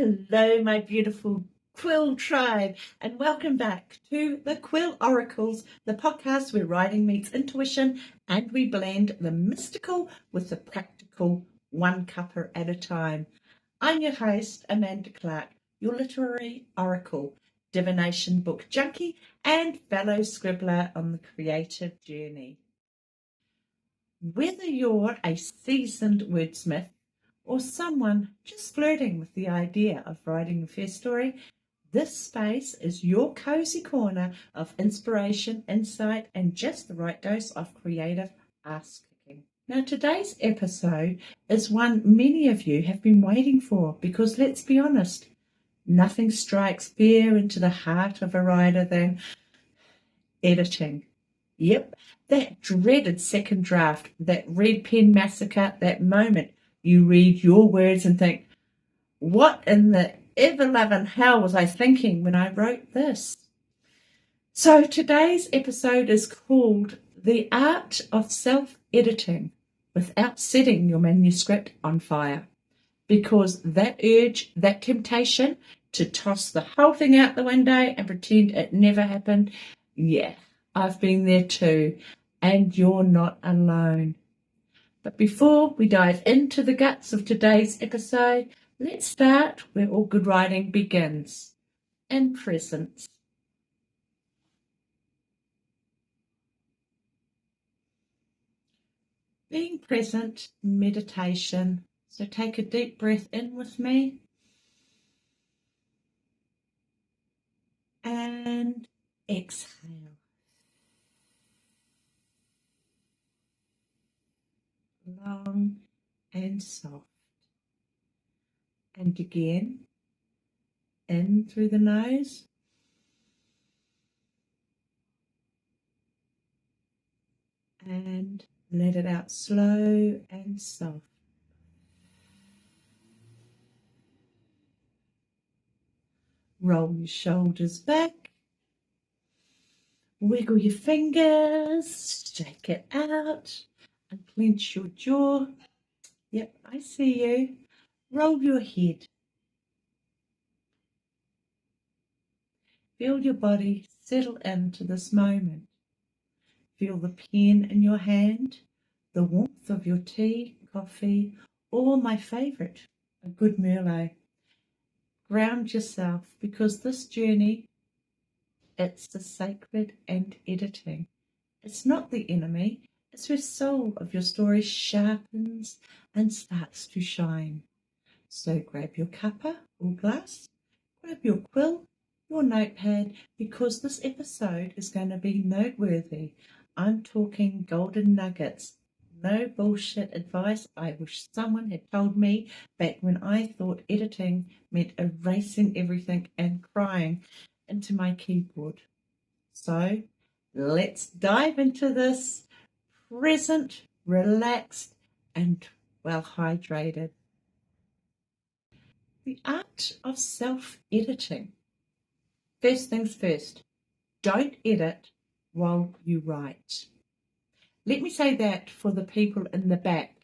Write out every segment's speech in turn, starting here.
Hello, my beautiful Quill tribe, and welcome back to the Quill Oracles, the podcast where writing meets intuition and we blend the mystical with the practical, one cuppa at a time. I'm your host, Amanda Clark, your literary oracle, divination book junkie, and fellow scribbler on the creative journey. Whether you're a seasoned wordsmith or someone just flirting with the idea of writing a first story, this space is your cozy corner of inspiration, insight, and just the right dose of creative ass kicking. Now, today's episode is one many of you have been waiting for because, let's be honest, nothing strikes fear into the heart of a writer than editing. Yep, that dreaded second draft, that red pen massacre, that moment you read your words and think, what in the ever-loving hell was I thinking when I wrote this? So today's episode is called The Art of Self-Editing Without Setting Your Manuscript on Fire. Because that urge, that temptation to toss the whole thing out the window and pretend it never happened, yeah, I've been there too, and you're not alone. But before we dive into the guts of today's episode, let's start where all good writing begins, in presence. Being present, meditation. So take a deep breath in with me. And exhale. Long and soft. And again, in through the nose. And let it out slow and soft. Roll your shoulders back. Wiggle your fingers. Shake it out. And clench your jaw. Yep, I see you. Roll your head. Feel your body settle into this moment. Feel the pen in your hand, the warmth of your tea, coffee, or my favourite, a good Merlot. Ground yourself because this journey, it's the sacred and editing. It's not the enemy. It's where soul of your story sharpens and starts to shine. So grab your cuppa or glass, grab your quill, your notepad, because this episode is going to be noteworthy. I'm talking golden nuggets. No bullshit advice I wish someone had told me back when I thought editing meant erasing everything and crying into my keyboard. So let's dive into this present, relaxed, and well hydrated. The art of self-editing. First things first, don't edit while you write. Let me say that for the people in the back.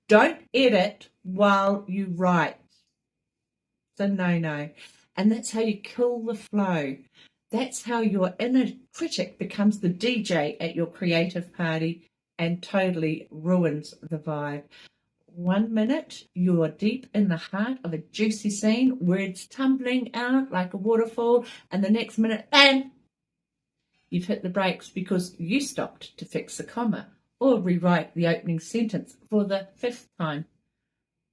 Don't edit while you write. It's a no-no. And that's how you kill the flow. That's how your inner critic becomes the DJ at your creative party and totally ruins the vibe. 1 minute, you're deep in the heart of a juicy scene, words tumbling out like a waterfall, and the next minute, bam, you've hit the brakes because you stopped to fix a comma or rewrite the opening sentence for the 5th time.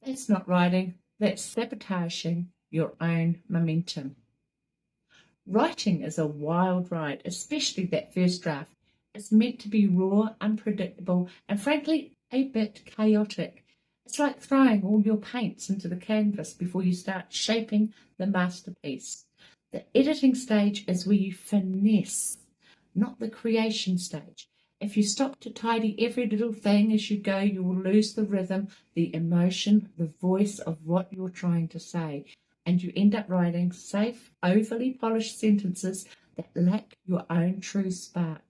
That's not writing, that's sabotaging your own momentum. Writing is a wild ride, especially that first draft. It's meant to be raw, unpredictable, and frankly, a bit chaotic. It's like throwing all your paints into the canvas before you start shaping the masterpiece. The editing stage is where you finesse, not the creation stage. If you stop to tidy every little thing as you go, you will lose the rhythm, the emotion, the voice of what you're trying to say. And you end up writing safe, overly polished sentences that lack your own true spark.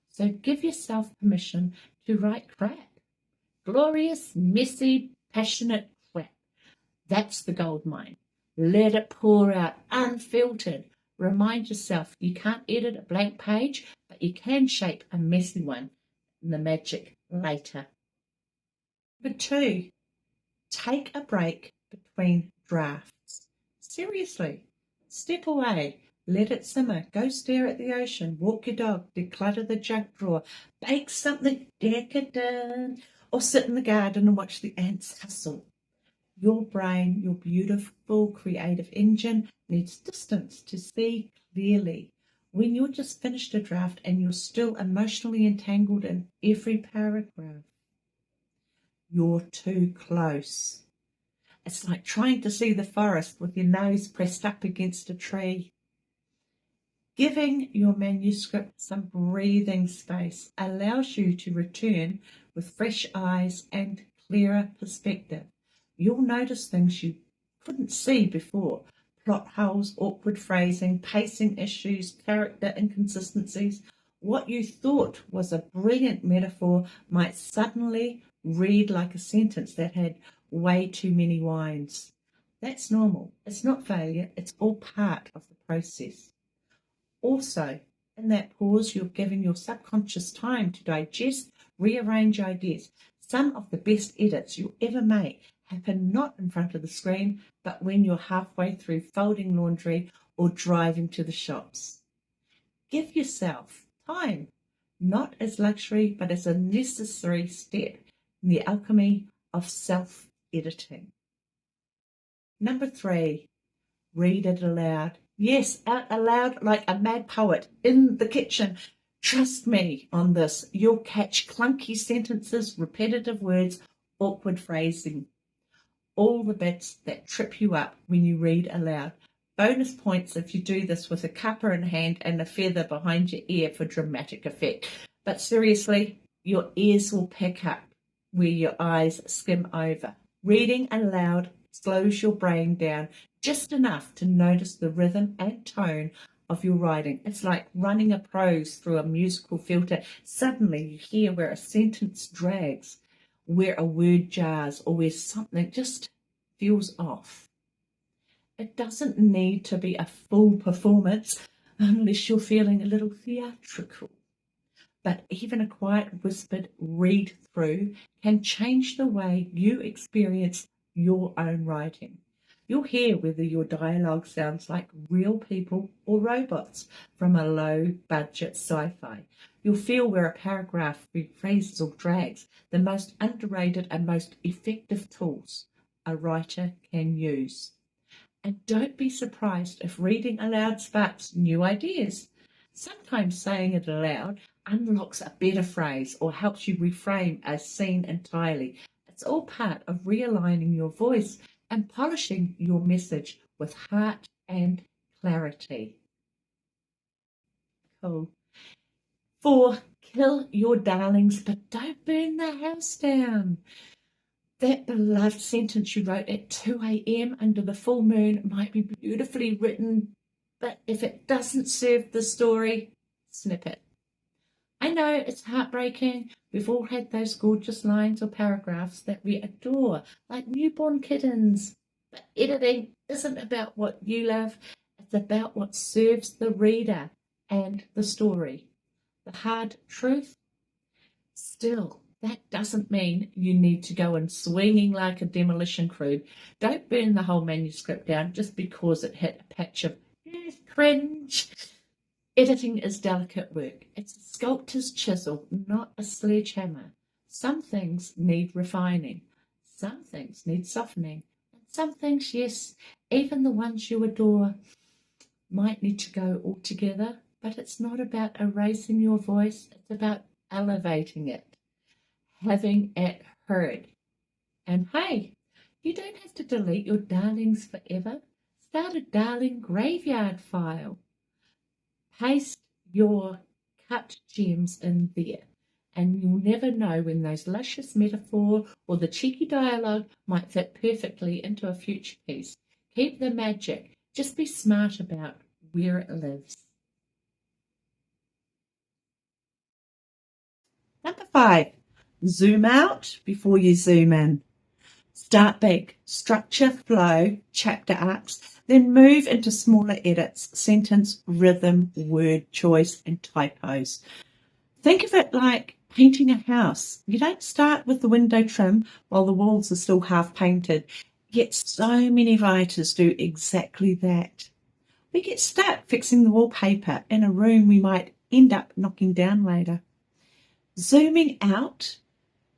So give yourself permission to write crap. Glorious, messy, passionate crap. That's the gold mine. Let it pour out unfiltered. Remind yourself you can't edit a blank page, but you can shape a messy one in the magic later. Number 2, take a break between drafts. Seriously, step away. Let it simmer. Go stare at the ocean. Walk your dog. Declutter the junk drawer. Bake something decadent. Or sit in the garden and watch the ants hustle. Your brain, your beautiful creative engine, needs distance to see clearly. When you're just finished a draft and you're still emotionally entangled in every paragraph, you're too close. It's like trying to see the forest with your nose pressed up against a tree. Giving your manuscript some breathing space allows you to return with fresh eyes and clearer perspective. You'll notice things you couldn't see before: plot holes, awkward phrasing, pacing issues, character inconsistencies. What you thought was a brilliant metaphor might suddenly read like a sentence that had way too many wines. That's normal. It's not failure. It's all part of the process. Also, in that pause, you're giving your subconscious time to digest, rearrange ideas. Some of the best edits you'll ever make happen not in front of the screen, but when you're halfway through folding laundry or driving to the shops. Give yourself time, not as luxury, but as a necessary step in the alchemy of self-editing. Number 3, read it aloud. Yes, out aloud like a mad poet in the kitchen. Trust me on this. You'll catch clunky sentences, repetitive words, awkward phrasing. All the bits that trip you up when you read aloud. Bonus points if you do this with a cuppa in hand and a feather behind your ear for dramatic effect. But seriously, your ears will pick up where your eyes skim over. Reading aloud slows your brain down just enough to notice the rhythm and tone of your writing. It's like running a prose through a musical filter. Suddenly you hear where a sentence drags, where a word jars, or where something just feels off. It doesn't need to be a full performance unless you're feeling a little theatrical. But even a quiet, whispered read through can change the way you experience your own writing. You'll hear whether your dialogue sounds like real people or robots from a low-budget sci-fi. You'll feel where a paragraph rephrases or drags, the most underrated and most effective tools a writer can use. And don't be surprised if reading aloud sparks new ideas. Sometimes saying it aloud unlocks a better phrase or helps you reframe a scene entirely. It's all part of realigning your voice and polishing your message with heart and clarity. Cool. 4, kill your darlings, but don't burn the house down. That beloved sentence you wrote at 2 a.m. under the full moon might be beautifully written, but if it doesn't serve the story, snip it. I know it's heartbreaking. We've all had those gorgeous lines or paragraphs that we adore, like newborn kittens. But editing isn't about what you love. It's about what serves the reader and the story. The hard truth? Still, that doesn't mean you need to go in swinging like a demolition crew. Don't burn the whole manuscript down just because it hit a patch of cringe. Editing is delicate work. It's a sculptor's chisel, not a sledgehammer. Some things need refining. Some things need softening. And some things, yes, even the ones you adore, might need to go altogether. But it's not about erasing your voice. It's about elevating it, having it heard. And hey, you don't have to delete your darlings forever. Start a darling graveyard file. Paste your cut gems in there, and you'll never know when those luscious metaphor or the cheeky dialogue might fit perfectly into a future piece. Keep the magic. Just be smart about where it lives. Number 5, zoom out before you zoom in. Start big, structure, flow, chapter arcs, then move into smaller edits, sentence, rhythm, word choice, and typos. Think of it like painting a house. You don't start with the window trim while the walls are still half painted. Yet so many writers do exactly that. We get stuck fixing the wallpaper in a room we might end up knocking down later. Zooming out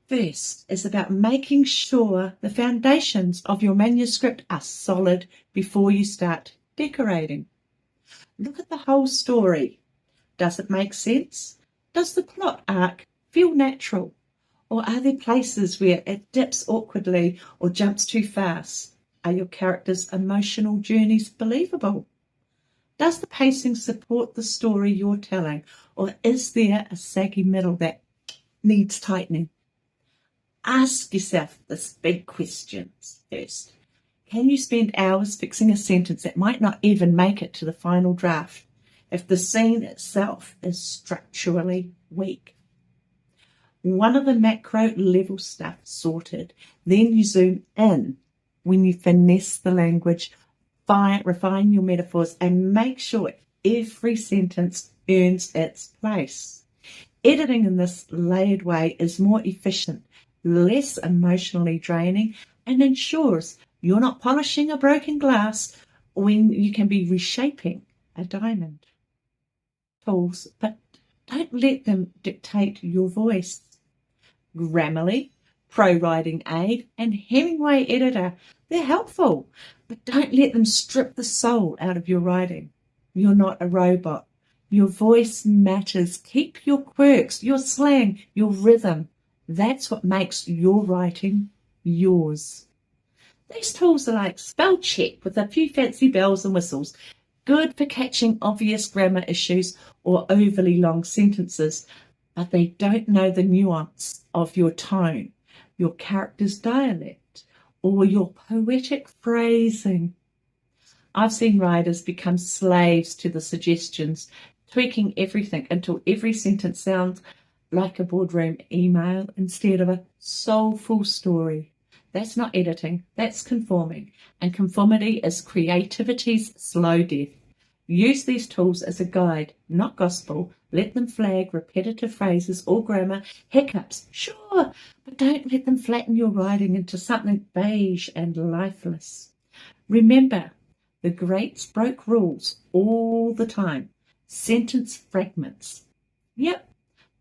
first is about making sure the foundations of your manuscript are solid before you start decorating. Look at the whole story. Does it make sense? Does the plot arc feel natural? Or are there places where it dips awkwardly or jumps too fast? Are your characters' emotional journeys believable? Does the pacing support the story you're telling? Or is there a saggy middle that needs tightening? Ask yourself this big questions first. Can you spend hours fixing a sentence that might not even make it to the final draft if the scene itself is structurally weak? One of the macro level stuff sorted, then you zoom in when you finesse the language, refine your metaphors, and make sure every sentence earns its place. Editing in this layered way is more efficient, less emotionally draining, and ensures you're not polishing a broken glass when you can be reshaping a diamond. Tools, but don't let them dictate your voice. Grammarly, Pro Writing Aid, and Hemingway Editor, they're helpful, but don't let them strip the soul out of your writing. You're not a robot. Your voice matters. Keep your quirks, your slang, your rhythm. That's what makes your writing yours. These tools are like spell check with a few fancy bells and whistles, good for catching obvious grammar issues or overly long sentences, but they don't know the nuance of your tone, your character's dialect, or your poetic phrasing. I've seen writers become slaves to the suggestions, tweaking everything until every sentence sounds like a boardroom email instead of a soulful story. That's not editing, that's conforming, and conformity is creativity's slow death. Use these tools as a guide, not gospel. Let them flag repetitive phrases or grammar, hiccups, sure, but don't let them flatten your writing into something beige and lifeless. Remember, the greats broke rules all the time. Sentence fragments. Yep.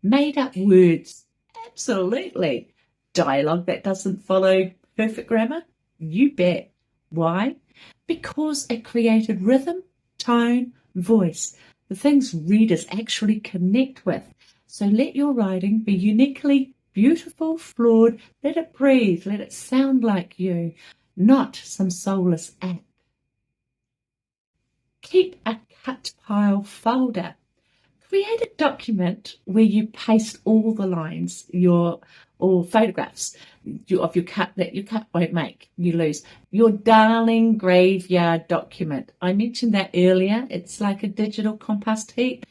Made up words. Absolutely. Dialogue that doesn't follow perfect grammar. You bet. Why? Because it created rhythm, tone, voice, the things readers actually connect with. So let your writing be uniquely beautiful, flawed. Let it breathe. Let it sound like you, not some soulless app. Keep a cut pile folder. Create a document where you paste all the lines, or photographs of your cut that your cut won't make, you lose. Your darling graveyard document. I mentioned that earlier. It's like a digital compost heap.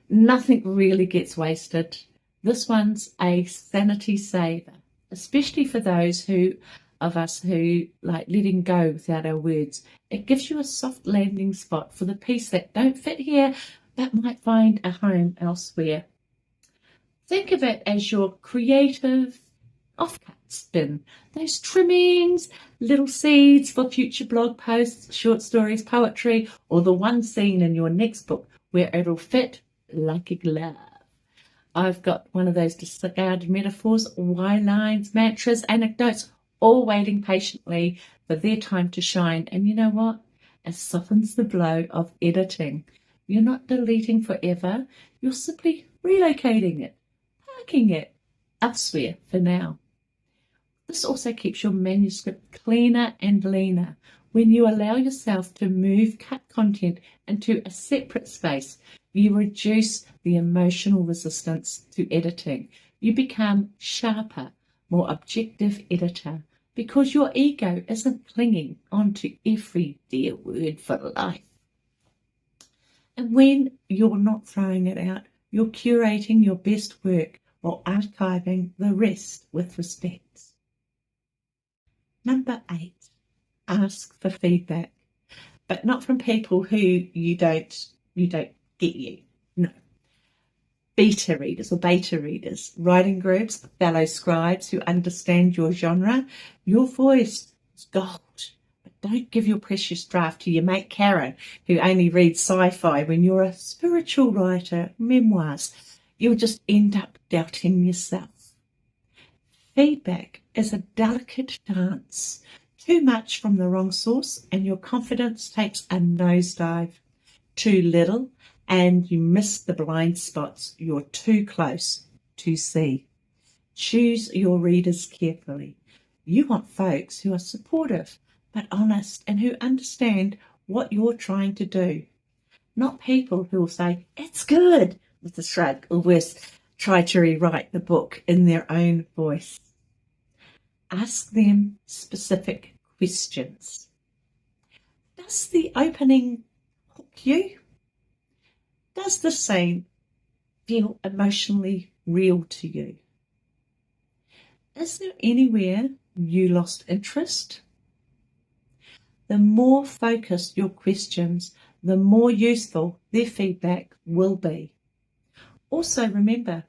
Nothing really gets wasted. This one's a sanity saver, especially for those of us who like letting go without our words. It gives you a soft landing spot for the piece that don't fit here but might find a home elsewhere. Think of it as your creative offcuts bin. Those trimmings, little seeds for future blog posts, short stories, poetry, or the one scene in your next book where it'll fit like a glove. I've got one of those discarded metaphors, why lines, mantras, anecdotes, all waiting patiently for their time to shine. And you know what? It softens the blow of editing. You're not deleting forever. You're simply relocating it, parking it elsewhere for now. This also keeps your manuscript cleaner and leaner. When you allow yourself to move cut content into a separate space, you reduce the emotional resistance to editing. You become sharper, more objective editor because your ego isn't clinging onto every dear word for life. And when you're not throwing it out, you're curating your best work while archiving the rest with respect. Number 8, ask for feedback, but not from people who you don't get you. No. Beta readers or beta readers, writing groups, fellow scribes who understand your genre. Your voice is gold, but don't give your precious draft to your mate Karen, who only reads sci-fi when you're a spiritual writer, memoirs. You'll just end up doubting yourself. Feedback is a delicate dance. Too much from the wrong source and your confidence takes a nosedive. Too little and you miss the blind spots you're too close to see. Choose your readers carefully. You want folks who are supportive but honest and who understand what you're trying to do. Not people who will say, "It's good," with a shrug, or worse, try to rewrite the book in their own voice. Ask them specific questions. Does the opening hook you? Does the scene feel emotionally real to you? Is there anywhere you lost interest? The more focused your questions, the more useful their feedback will be. Also remember,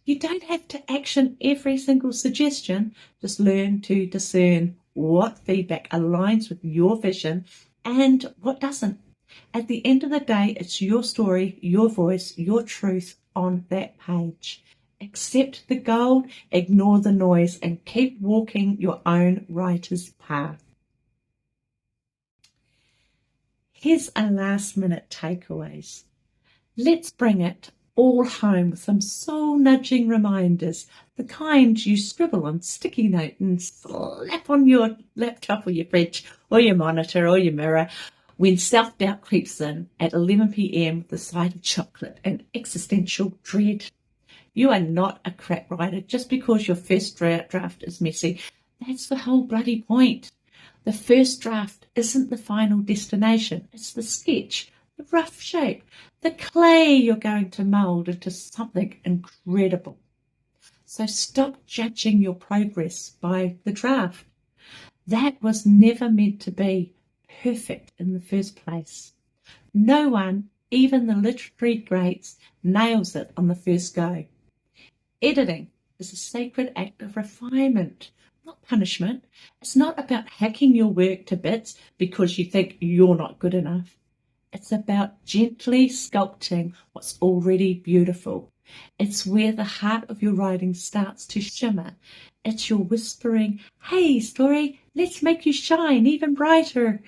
you don't have to action every single suggestion. Just learn to discern what feedback aligns with your vision and what doesn't. At the end of the day, it's your story, your voice, your truth on that page. Accept the gold, ignore the noise, and keep walking your own writer's path. Here's a last-minute takeaways. Let's bring it all home with some soul-nudging reminders, the kind you scribble on sticky note and slap on your laptop or your fridge or your monitor or your mirror when self-doubt creeps in at 11 p.m. with the sight of chocolate and existential dread. You are not a crap writer just because your first draft is messy. That's the whole bloody point. The first draft isn't the final destination. It's the sketch, the rough shape, the clay you're going to mould into something incredible. So stop judging your progress by the draft. That was never meant to be perfect in the first place. No one, even the literary greats, nails it on the first go. Editing is a sacred act of refinement, not punishment. It's not about hacking your work to bits because you think you're not good enough. It's about gently sculpting what's already beautiful. It's where the heart of your writing starts to shimmer. It's your whispering, "Hey, story, let's make you shine even brighter."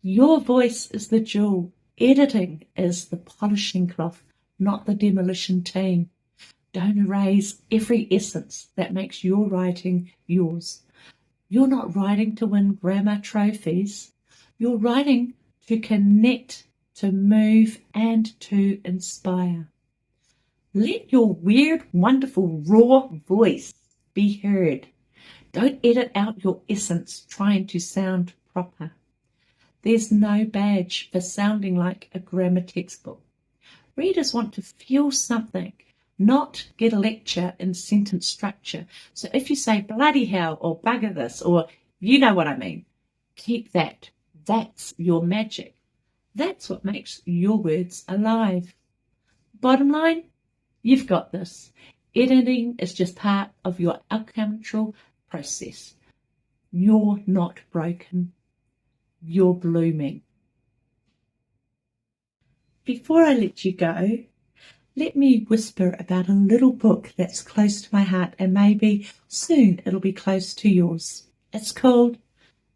Your voice is the jewel. Editing is the polishing cloth, not the demolition team. Don't erase every essence that makes your writing yours. You're not writing to win grammar trophies. You're writing to connect, to move, and to inspire. Let your weird, wonderful, raw voice be heard. Don't edit out your essence trying to sound proper. There's no badge for sounding like a grammar textbook. Readers want to feel something, not get a lecture in sentence structure. So if you say bloody hell or bugger this or you know what I mean, keep that. That's your magic. That's what makes your words alive. Bottom line, you've got this. Editing is just part of your alchemical process. You're not broken. You're blooming. Before I let you go, let me whisper about a little book that's close to my heart and maybe soon it'll be close to yours. It's called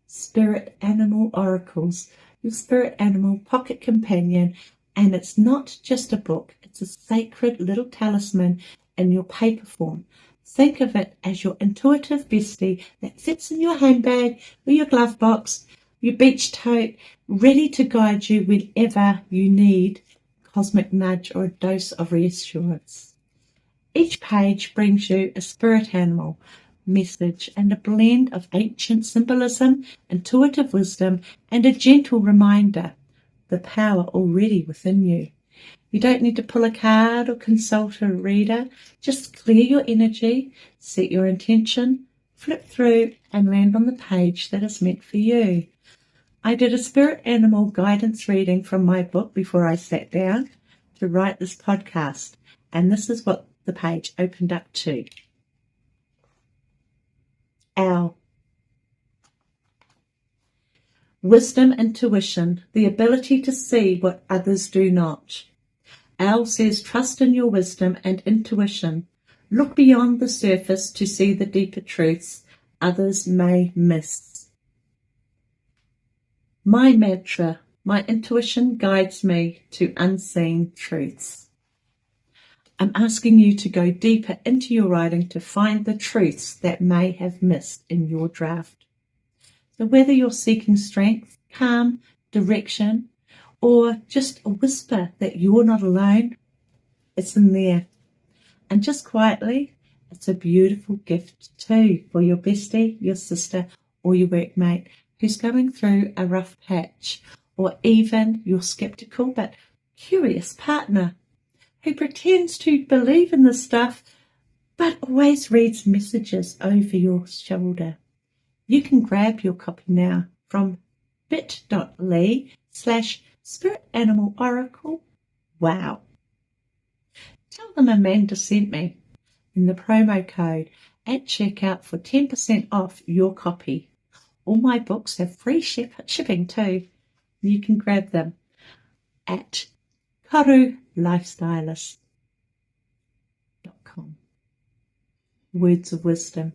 Spirit Animal Oracles, your spirit animal pocket companion, and it's not just a book, it's a sacred little talisman in your paper form. Think of it as your intuitive bestie that fits in your handbag or your glove box, your beach tote, ready to guide you whenever you need cosmic nudge or a dose of reassurance. Each page brings you a spirit animal message and a blend of ancient symbolism, intuitive wisdom, and a gentle reminder, the power already within you. You don't need to pull a card or consult a reader. Just clear your energy, set your intention, flip through, and land on the page that is meant for you. I did a spirit animal guidance reading from my book before I sat down to write this podcast, and this is what the page opened up to. Owl. Wisdom, intuition, the ability to see what others do not. Owl says trust in your wisdom and intuition. Look beyond the surface to see the deeper truths others may miss. My mantra, my intuition guides me to unseen truths. I'm asking you to go deeper into your writing to find the truths that may have missed in your draft. So whether you're seeking strength, calm, direction, or just a whisper that you're not alone, it's in there. And just quietly, it's a beautiful gift too for your bestie, your sister, or your workmate who's going through a rough patch, or even your skeptical but curious partner who pretends to believe in this stuff but always reads messages over your shoulder. You can grab your copy now from bit.ly/spiritanimal-oracle. Wow. Tell them Amanda sent me in the promo code at checkout for 10% off your copy. All my books have free shipping too. You can grab them at karulifestylist.com. Words of wisdom.